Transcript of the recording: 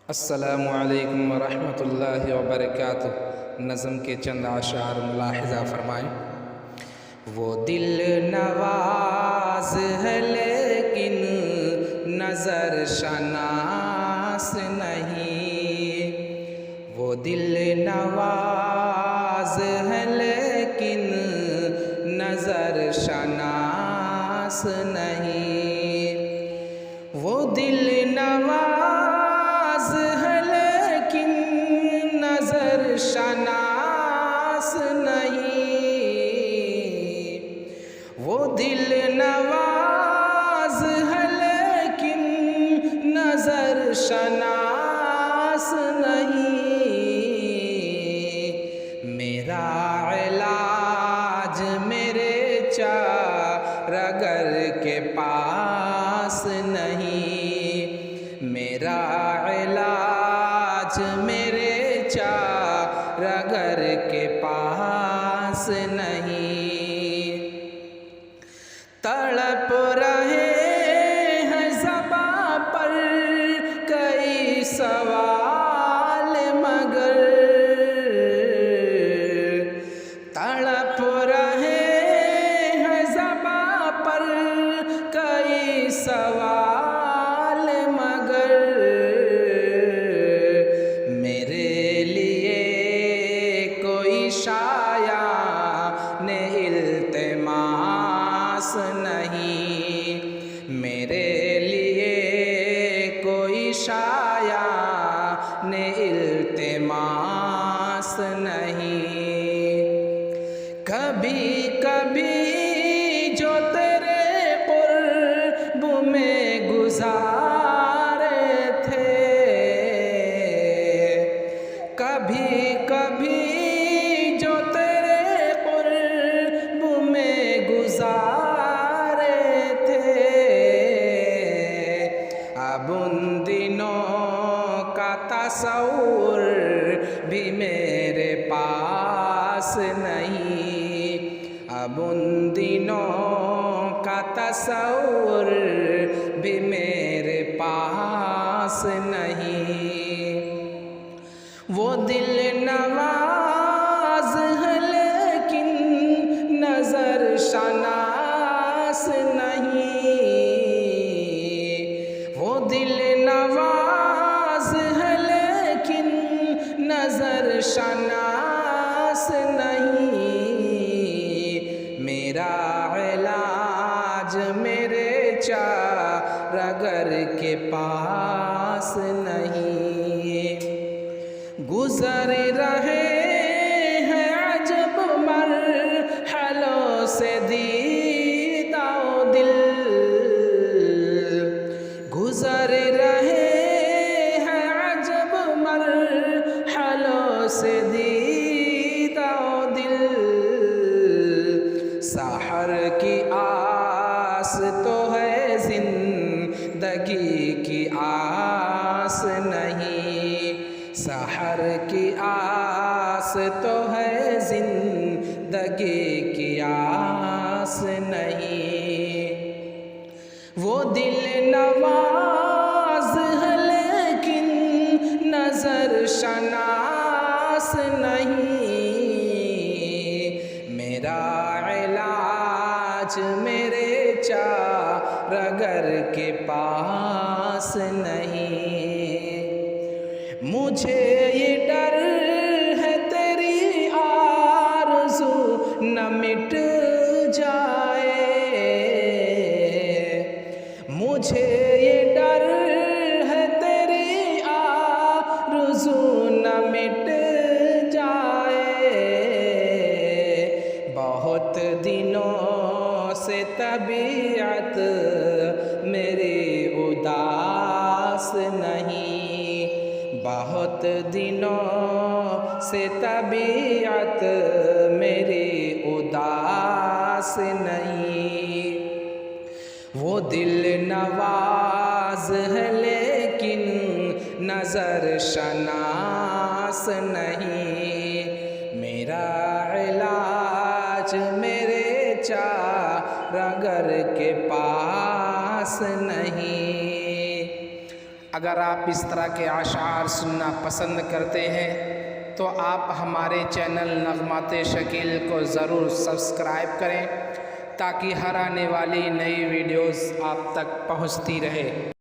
अस्सलामु अलैकुम वरहमतुल्लाहि वबरकातुहू। नज़म के चंद आशार मुलाहिज़ा फरमाएँ। वो दिल नवाज है लेकिन नज़र शनास नहीं। वो दिल नवाज है लेकिन नज़र शनास नहीं। वो दिल नवाज है लेकिन नज़र शनास नहीं। वो दिल नवाज है लेकिन नज़र शनास नहीं। मेरा इलाज मेरे चारागर के पास नहीं। मेरा इलाज मेरे चारागर के पास नहीं। तड़प रहे हैं ज़बां पर कई सवाल मगर तड़प रहे हैं ज़बां पर कई सवाल मगर मेरे लिए कोई शायान इल्तिमास नहीं। मेरे लिए कोई शायान इल्तिमास नहीं। कभी कभी जो तेरे क़ुर्ब में गुज़ारे थे, कभी कभी जो तेरे क़ुर्ब में गुज़ारे थे, अब उन दिनों का तस्वुर भी मेरे पास नहीं। अब उन दिनों का तस्वुर भी मेरे पास नहीं। वो दिल नवाज है लेकिन नज़र शनास नहीं। वो दिल नवाज है लेकिन नज़र शनास नहीं। मेरा इलाज मेरे चारागर के पास नहीं। गुज़र रहे हैं अजब मरहलों से दीदा दिल। गुज़र रहे हैं अजब मरहलों से दीदा दिल। सहर की आस तो है ज़िंदगी की आस नहीं। सहर की आस तो है ज़िंदगी की आस नहीं। वो दिल नवाज है लेकिन नज़र शनास नहीं। मेरा इलाज मेरे चारागर के पास नहीं। मुझे ये डर है तेरी आरज़ू न मिट जाए। मुझे ये डर है तेरी आरज़ू न मिट जाए। बहुत दिनों से तबीयत मेरी उदास नहीं। बहुत दिनों से तबीयत मेरी उदास नहीं। वो दिल नवाज है लेकिन नज़र शनास नहीं। मेरा इलाज मेरे चारागर के पास नहीं। अगर आप इस तरह के अशार सुनना पसंद करते हैं तो आप हमारे चैनल नगमाते शकील को ज़रूर सब्सक्राइब करें ताकि हर आने वाली नई वीडियोस आप तक पहुंचती रहे।